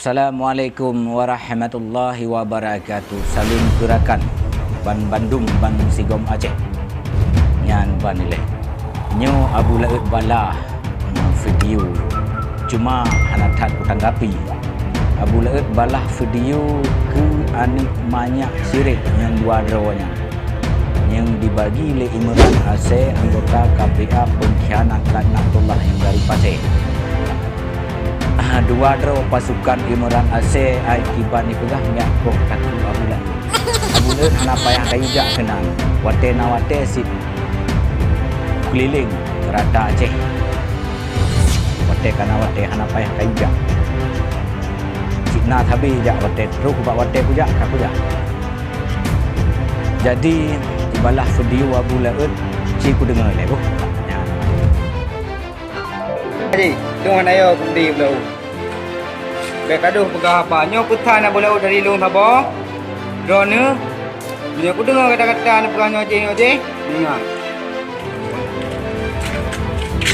Assalamualaikum warahmatullahi wabarakatuh. Salim gerakan Ban Bandung Ban Sigom Aceh. Nyan ban ile. Nyo Abu Laut Balah video. Cuma anak tak tanggapi. Abu Laut Balah video ke anik banyak sirik yang dua drawanya. Yang dibagi oleh Imran Aceh, anggota KPA pengkhianat laknatullah yang dari Pasir. Dua draw pasukan Imran Aceh akibat ni pegah nyak kok taku Abu Laut. Abu Laut hana payah kayu jak kenal. Wate na wate sit keliling rata Aceh. Wate kana wate hana payah kayu jak. Sitna thabi jak wate terus bak wate pujak kaku jak. Jadi tibalah video Abu Laut ci ku dengar le bu. Jadi, tuan ayo di belau. Baik aduh pegah apa? Nyo putan nak belau dari long tabo. Drone. Dia aku dengar kata-kata nak pegah nyo je. Dengar.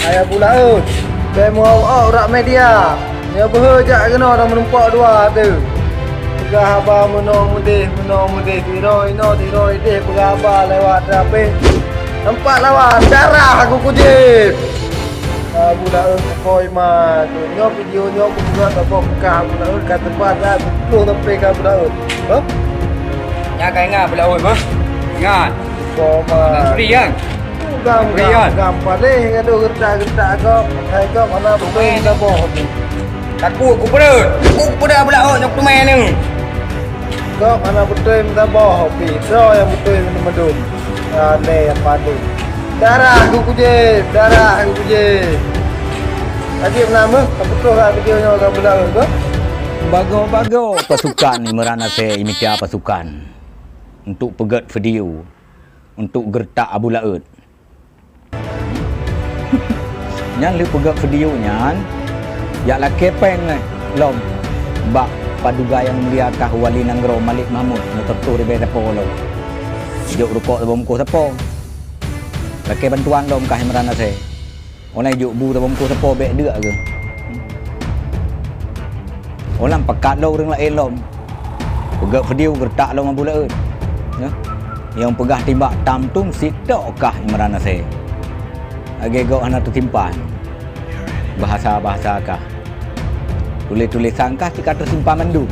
Ayah belau. Saya mau rak media. Nyo berhajak kena orang menumpak dua tu. Pegah apa menong mudih tiroi deh pegah apa lewat rapi. Nampak lawan darah aku kujit. Abu Laut koi mah tu nyo video nyo buka tak buka Abu Laut kat tempat dah belum sampai ke Abu Laut. Hah? Ya kai ngah belau mah. Ingat. Koma. Suri kan? Gampang deh gaduh gertak kau. Hai kau mana betul dah boh. Takut aku perut. Aku pada belau nyok tu main ni. Kau mana betul dah boh pi. So yang betul medun. Aneh apa tu? Darah aku kuje. Ajib nama, betul lah videonya orang belau tu. Bago pasukan Imran Aceh imita pasukan untuk pegat video untuk gertak Abu Laut. Nyan lu pegat videonya ya la kepeng lom bak paduga yang mulia kah Wali Nanggro Malik Mahmud nutup di beta polo. Juk rukok bom ko sapo. Laki bantuan lom kah Imran Aceh. Orang juk bu tabom ko sapo bek deuk ke. Orang pekat lo orang lain lom. Pegat video gertak lom Abu Laut. Ya. Yang pegah timbak tamtung sitok kah Imran Aceh. Agego ana tersimpan. Bahasa-bahasa kah. Tulis-tulisan kah cika tersimpan mendung.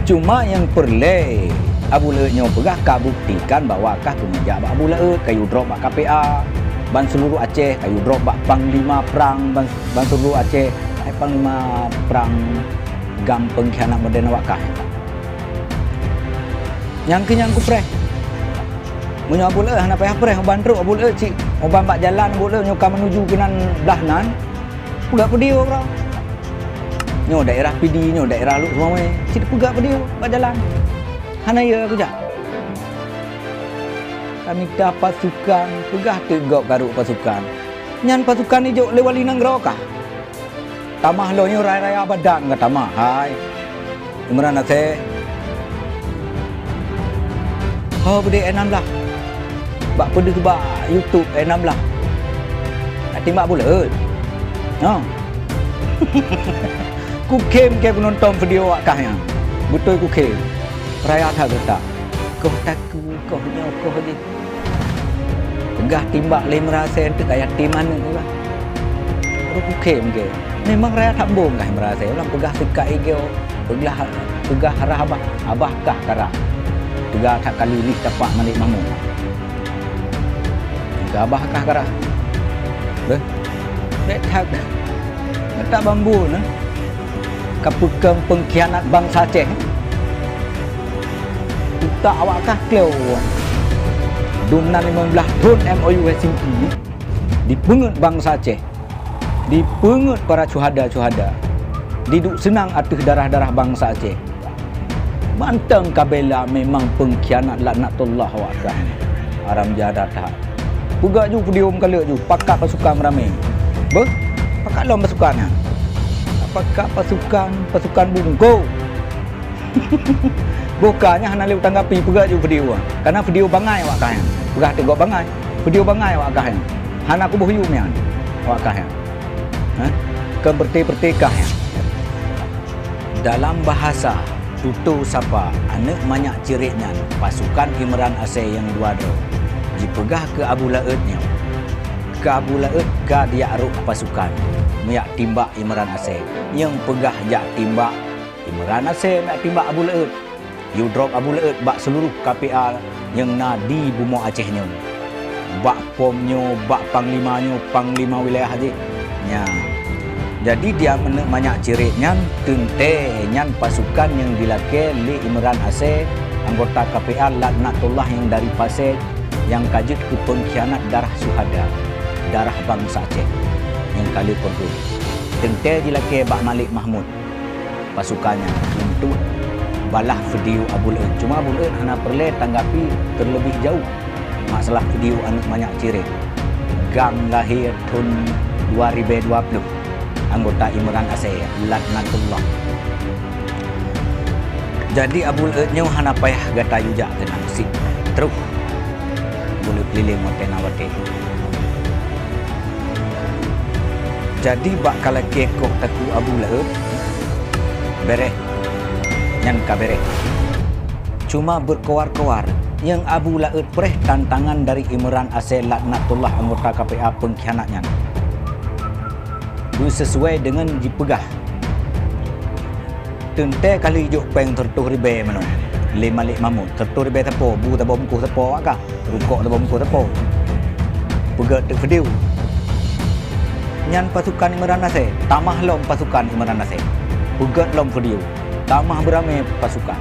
Cuma yang perle Abu Laut nyo pegah ka buktikan bahwa kah penjak Abu Laut kayu drop bak KPA ban seluruh Aceh kayu drop bak Panglima Perang ban seluruh Aceh Panglima Perang gam pengkhianat modern awak kah nyang ku preh munyo Abu Laut hana payah preh ban truk Abu Laut cik oban bak jalan Abu Laut nyo ka menuju kinan belah nan pegak video orang nyo daerah PD nyo daerah lu semua cik pegak video bak jalan hana ya aku jak. Kami dah pasukan pegah tegok garuk pasukan. Nyan pasukan ni jok Wali Nanggro kah? Tamah lo nyo raya badan ke tamah. Hai. Imran Aceh. Oh bude 16. Bak pedih bak YouTube 16. Nak timbak pula. Ha. Ku kem penonton video awak kah yang. Betul ku kem. Raya tak tak. Kau takut kau nyokok je. Pegah timbak Imran Aceh tu kayak tim mana tu lah. Baru ku kem ke. Memang raya tak bom kah Imran Aceh. Ulang pegah sekat ego. Pegah arah abah kah karah. Pegah tak kali lih tapak Malik Mahmud. Pegah abah kah karah. Beh. Dek tak bambu nah. Kapukang pengkhianat bangsa Aceh. Tak awak kah klau Dumnan 15 tahun MOU Helsinki dipungut bangsa Aceh, dipungut para cuhada-cuhada, diduk senang atas darah-darah bangsa Aceh. Mantang kabela memang pengkhianat laknatullah awak kah aram jadat tak pugak ju video mkalek ju pakat pasukan ramai ber pakat lom pasukannya pakat pasukan bungko. Bukannya hana lewat tanggapi pegak ju video karena video bangai awak kah pegah tegok bangai video bangai awak kah hana aku bohyu mian awak kah ha ke berti-berti kah Dalam bahasa tutu sapa anak banyak ciriknya pasukan Imran Aceh yang dua dro dipegah ke Abu Lautnya. Ke Abu Laut ke dia aruk pasukan miak timbak Imran Aceh yang pegah jak timbak Imran Aceh miak timbak Abu Laut. You drop Abu Laut bak seluruh KPA yang nadi Bumo Acehnya. Bak pomnyo, bak panglima wilayah haji. Nya. Jadi dia banyak ciriknya tente nyan pasukan yang dilakukan li Imran Aceh anggota KPA Laknatullah yang dari Pasir yang kajut ke pengkhianat darah suhada, darah bangsa Aceh yang kali perlu. Tente dilakukan Bak Malik Mahmud pasukannya untuk balah video Abu Laut. Cuma Abu Laut hanya perlu tanggapi terlebih jauh masalah video anak banyak cirik. Gam lahir tahun 2020 anggota Imran Aceh Laknatullah. Jadi Abu Lautnya hana payah gata juga tenang sih. Terus boleh keliling motenawate. Jadi bak kala kekoh taku Abu Laut bereh nyan ka bereh. Cuma berkewar-kewar yang Abu Laut pereh tantangan dari Imran Aceh Laknatullah anggota KPA pengkhianatnya. Sesuai dengan dipegah. Tente kali juk peng tertuh ribe mano. Le Malik Mahmud tertuh ribe tepo, bu tabo muku tepo akah. Rukok tabo muku tepo. Pegat tek video. Nyan pasukan Imran Aceh, tamah lom pasukan Imran Aceh. Pegat lom video. Tamah beramai pasukan.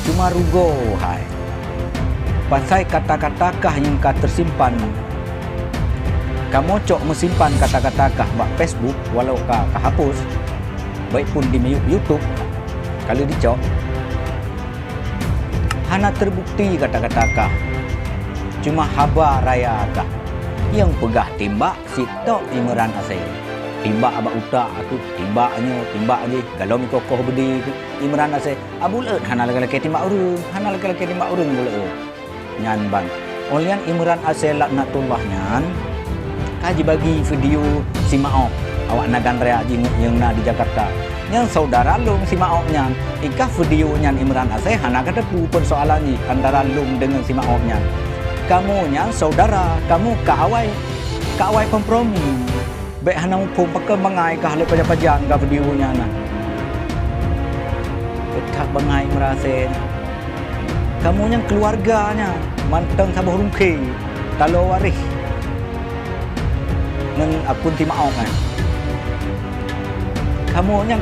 Cuma rugo hai. Pasai kata-kata kah yang ka tersimpan. Kamu cok mesimpan kata-kata kah bak Facebook walau kah hapus baik pun di YouTube kalau dicok hana terbukti kata-kata kah cuma haba raya kah yang pegah timbak sitok Imran Aceh timbak abak utak aku timbak je kalau mi kokoh bedi Imran Aceh Abu Laut hana lagi-lagi timbak urung Abu Laut nyan bang olian Imran Aceh Laknatullah nyan kaji bagi video si Maok awak nagan rea yang na di Jakarta yang saudara lung si Maok nyan ikah video nyan Imran Aceh hana kata pu persoalan ni antara lung dengan si Maok nyan kamu nyan saudara kamu kaawai kompromi baik hana upum pakai bangai kah le pajang ka video nya na tak bangai merasa kamu nyan keluarganya manteng sabah rungke talo waris nang akun ti Maok kan. Kamu yang